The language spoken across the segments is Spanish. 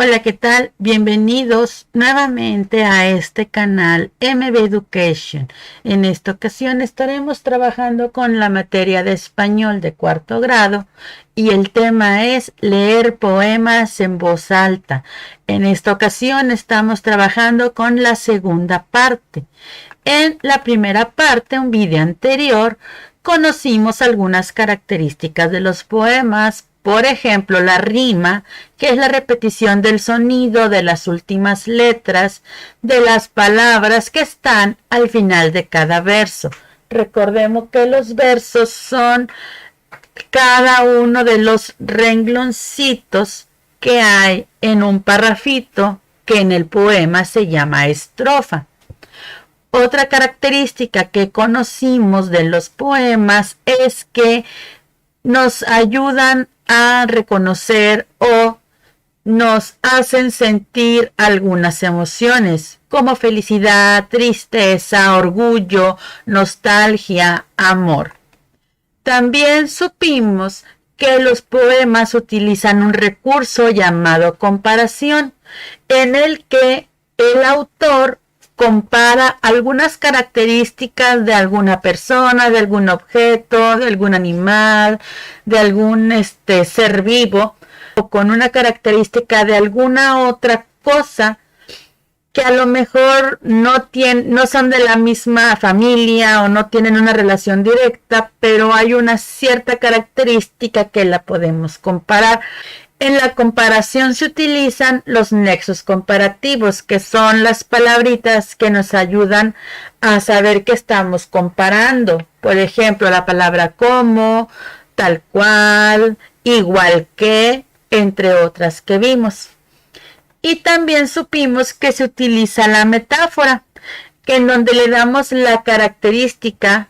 Hola, ¿qué tal? Bienvenidos nuevamente a este canal MB Education. En esta ocasión estaremos trabajando con la materia de español de cuarto grado y el tema es leer poemas en voz alta. En esta ocasión estamos trabajando con la segunda parte. En la primera parte, un video anterior, conocimos algunas características de los poemas. Por ejemplo, la rima, que es la repetición del sonido de las últimas letras de las palabras que están al final de cada verso. Recordemos que los versos son cada uno de los rengloncitos que hay en un parrafito que en el poema se llama estrofa. Otra característica que conocimos de los poemas es que nos ayudan a reconocer o nos hacen sentir algunas emociones como felicidad, tristeza, orgullo, nostalgia, amor. También supimos que los poemas utilizan un recurso llamado comparación, en el que el autor compara algunas características de alguna persona, de algún objeto, de algún animal, de algún ser vivo, o con una característica de alguna otra cosa que a lo mejor no son de la misma familia o no tienen una relación directa, pero hay una cierta característica que la podemos comparar. En la comparación se utilizan los nexos comparativos, que son las palabritas que nos ayudan a saber que estamos comparando. Por ejemplo, la palabra como, tal cual, igual que, entre otras que vimos. Y también supimos que se utiliza la metáfora, que en donde le damos la característica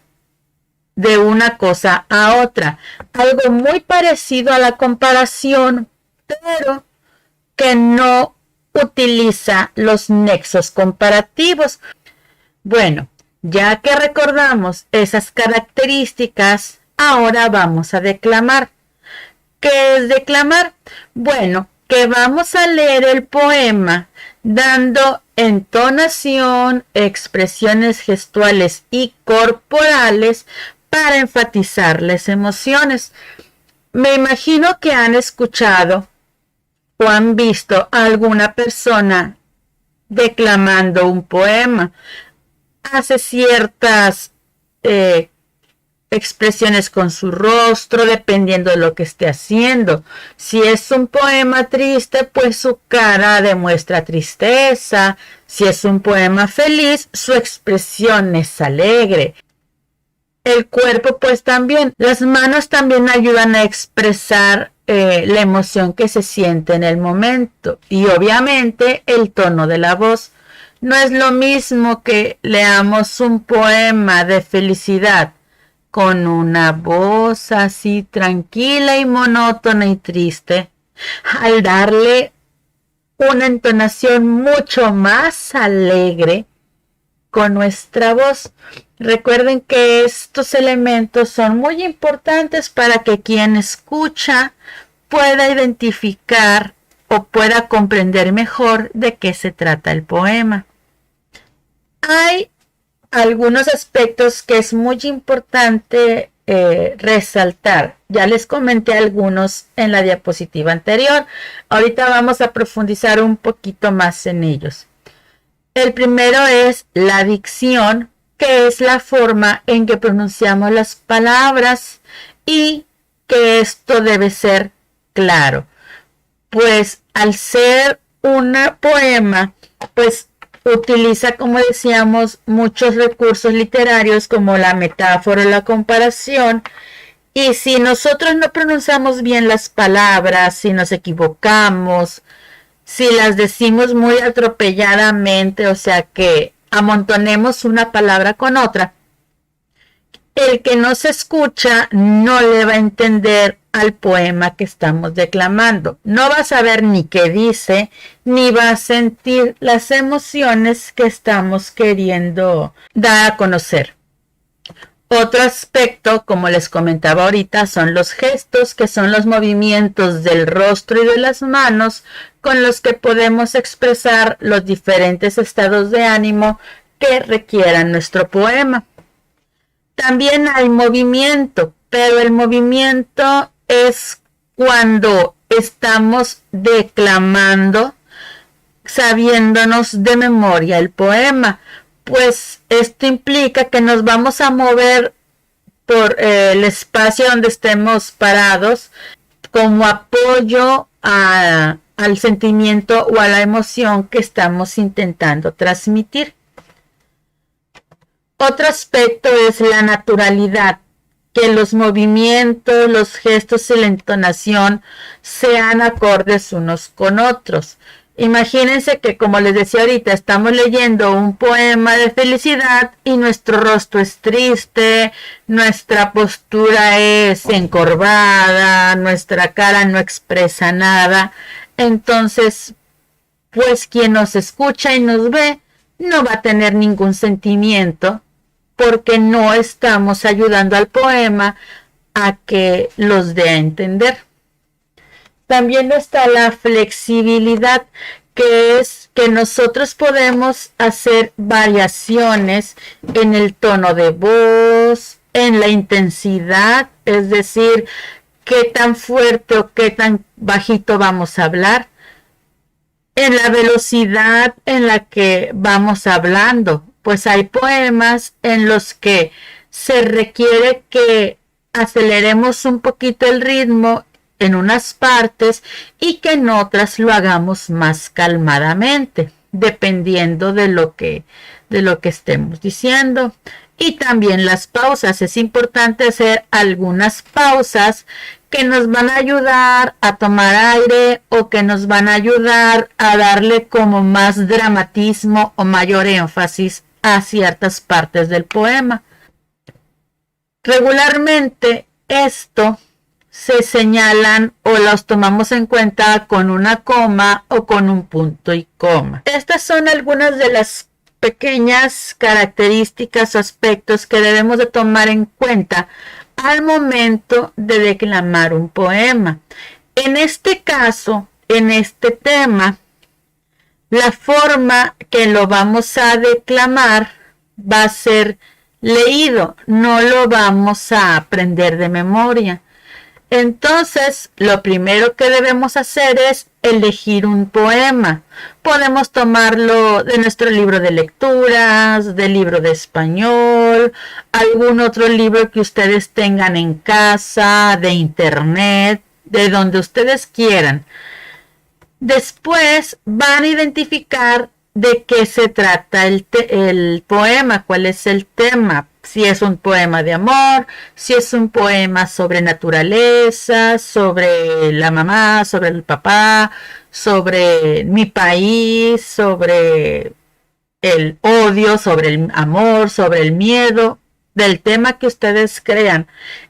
de una cosa a otra. Algo muy parecido a la comparación, pero que no utiliza los nexos comparativos. Bueno, ya que recordamos esas características, ahora vamos a declamar. ¿Qué es declamar? Bueno, que vamos a leer el poema dando entonación, expresiones gestuales y corporales para enfatizar las emociones. Me imagino que han escuchado o han visto a alguna persona declamando un poema. Hace ciertas expresiones con su rostro dependiendo de lo que esté haciendo. Si es un poema triste, pues su cara demuestra tristeza. Si es un poema feliz, su expresión es alegre. El cuerpo, pues también. Las manos también ayudan a expresar la emoción que se siente en el momento. Y obviamente el tono de la voz. No es lo mismo que leamos un poema de felicidad con una voz así tranquila y monótona y triste, al darle una entonación mucho más alegre con nuestra voz. Recuerden que estos elementos son muy importantes para que quien escucha pueda identificar o pueda comprender mejor de qué se trata el poema. Hay algunos aspectos que es muy importante resaltar. Ya les comenté algunos en la diapositiva anterior. Ahorita vamos a profundizar un poquito más en ellos. El primero es la dicción, que es la forma en que pronunciamos las palabras y que esto debe ser claro. Pues al ser un poema, pues utiliza, como decíamos, muchos recursos literarios como la metáfora o la comparación. Y si nosotros no pronunciamos bien las palabras, si nos equivocamos, si las decimos muy atropelladamente, o sea que amontonemos una palabra con otra, el que no se escucha no le va a entender al poema que estamos declamando. No va a saber ni qué dice, ni va a sentir las emociones que estamos queriendo dar a conocer. Otro aspecto, como les comentaba ahorita, son los gestos, que son los movimientos del rostro y de las manos con los que podemos expresar los diferentes estados de ánimo que requieran nuestro poema. También hay movimiento, pero el movimiento es cuando estamos declamando, sabiéndonos de memoria el poema. Pues esto implica que nos vamos a mover por el espacio donde estemos parados como apoyo al sentimiento o a la emoción que estamos intentando transmitir. Otro aspecto es la naturalidad, que los movimientos, los gestos y la entonación sean acordes unos con otros. Imagínense que, como les decía ahorita, estamos leyendo un poema de felicidad y nuestro rostro es triste, nuestra postura es encorvada, nuestra cara no expresa nada. Entonces, pues quien nos escucha y nos ve no va a tener ningún sentimiento porque no estamos ayudando al poema a que los dé a entender. También está la flexibilidad, que es que nosotros podemos hacer variaciones en el tono de voz, en la intensidad, es decir, qué tan fuerte o qué tan bajito vamos a hablar, en la velocidad en la que vamos hablando. Pues hay poemas en los que se requiere que aceleremos un poquito el ritmo en unas partes y que en otras lo hagamos más calmadamente, dependiendo de lo que estemos diciendo. Y también las pausas. Es importante hacer algunas pausas que nos van a ayudar a tomar aire o que nos van a ayudar a darle como más dramatismo o mayor énfasis a ciertas partes del poema. Regularmente esto se señalan o los tomamos en cuenta con una coma o con un punto y coma. Estas son algunas de las pequeñas características o aspectos que debemos de tomar en cuenta al momento de declamar un poema. En este caso, en este tema, la forma que lo vamos a declamar va a ser leído, no lo vamos a aprender de memoria. Entonces, lo primero que debemos hacer es elegir un poema. Podemos tomarlo de nuestro libro de lecturas, del libro de español, algún otro libro que ustedes tengan en casa, de internet, de donde ustedes quieran. Después van a identificar de qué se trata el poema, cuál es el tema. Si es un poema de amor, si es un poema sobre naturaleza, sobre la mamá, sobre el papá, sobre mi país, sobre el odio, sobre el amor, sobre el miedo, del tema que ustedes crean.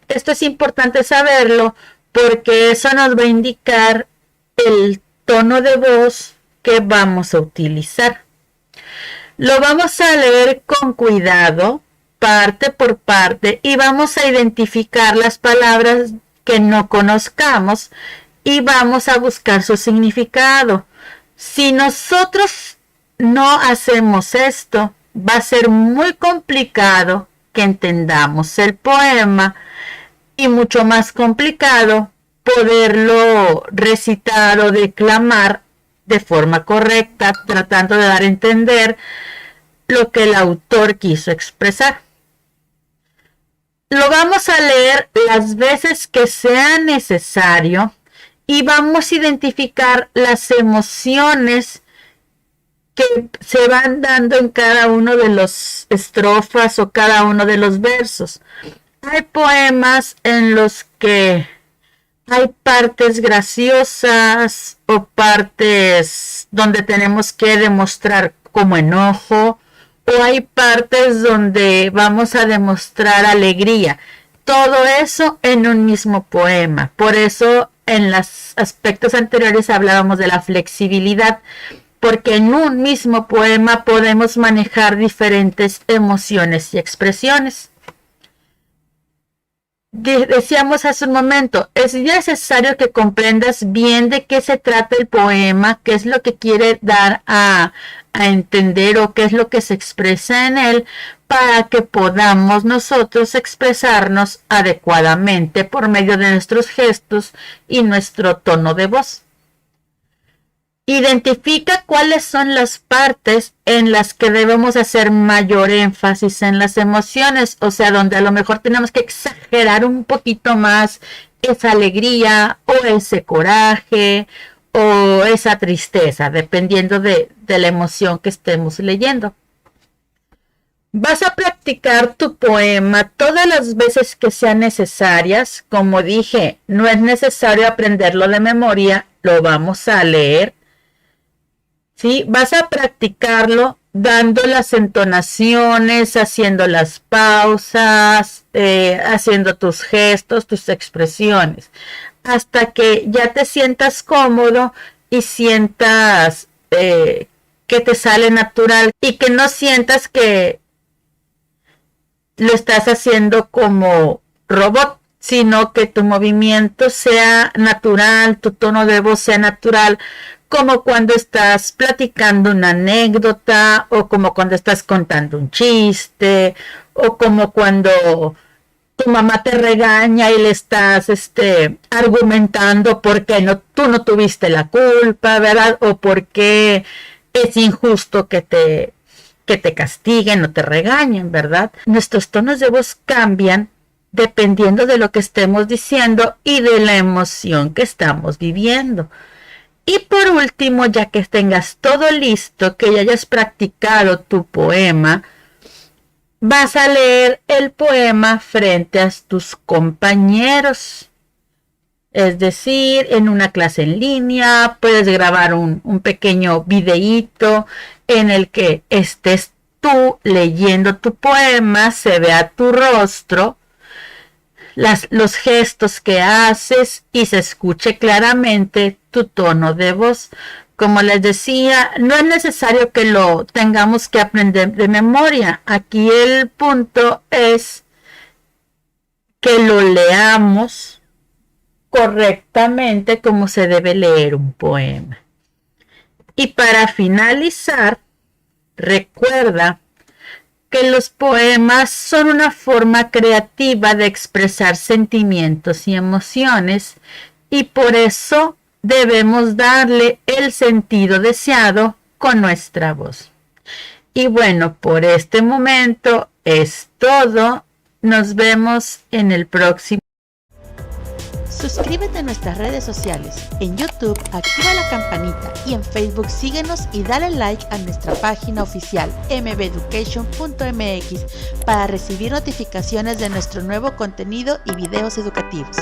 Esto es importante saberlo porque eso nos va a indicar el tono de voz que vamos a utilizar. Lo vamos a leer con cuidado, parte por parte, y vamos a identificar las palabras que no conozcamos y vamos a buscar su significado. Si nosotros no hacemos esto, va a ser muy complicado que entendamos el poema y mucho más complicado poderlo recitar o declamar de forma correcta, tratando de dar a entender lo que el autor quiso expresar. Lo vamos a leer las veces que sea necesario y vamos a identificar las emociones que se van dando en cada uno de los estrofas o cada uno de los versos. Hay poemas en los que hay partes graciosas o partes donde tenemos que demostrar como enojo, o hay partes donde vamos a demostrar alegría. Todo eso en un mismo poema. Por eso en los aspectos anteriores hablábamos de la flexibilidad, porque en un mismo poema podemos manejar diferentes emociones y expresiones. decíamos hace un momento, es necesario que comprendas bien de qué se trata el poema, qué es lo que quiere dar a entender o qué es lo que se expresa en él, para que podamos nosotros expresarnos adecuadamente por medio de nuestros gestos y nuestro tono de voz. Identifica cuáles son las partes en las que debemos hacer mayor énfasis en las emociones, o sea, donde a lo mejor tenemos que exagerar un poquito más esa alegría o ese coraje o esa tristeza, dependiendo de la emoción que estemos leyendo. Vas a practicar tu poema todas las veces que sean necesarias. Como dije, no es necesario aprenderlo de memoria, lo vamos a leer. ¿Sí? Vas a practicarlo dando las entonaciones, haciendo las pausas, haciendo tus gestos, tus expresiones, hasta que ya te sientas cómodo y sientas que te sale natural y que no sientas que lo estás haciendo como robot, sino que tu movimiento sea natural, tu tono de voz sea natural, como cuando estás platicando una anécdota, o como cuando estás contando un chiste, o como cuando tu mamá te regaña y le estás argumentando por qué tú no tuviste la culpa, ¿verdad? O por qué es injusto que te castiguen o te regañen, ¿verdad? Nuestros tonos de voz cambian dependiendo de lo que estemos diciendo y de la emoción que estamos viviendo. Y por último, ya que tengas todo listo, que ya hayas practicado tu poema, vas a leer el poema frente a tus compañeros. Es decir, en una clase en línea, puedes grabar un pequeño videíto en el que estés tú leyendo tu poema, se vea tu rostro, los gestos que haces y se escuche claramente tu tono de voz. Como les decía, no es necesario que lo tengamos que aprender de memoria. Aquí el punto es que lo leamos correctamente como se debe leer un poema. Y para finalizar, recuerda que los poemas son una forma creativa de expresar sentimientos y emociones, y por eso debemos darle el sentido deseado con nuestra voz. Y bueno, por este momento es todo. Nos vemos en el próximo. Suscríbete a nuestras redes sociales. En YouTube, activa la campanita, y en Facebook síguenos y dale like a nuestra página oficial mbeducation.mx para recibir notificaciones de nuestro nuevo contenido y videos educativos.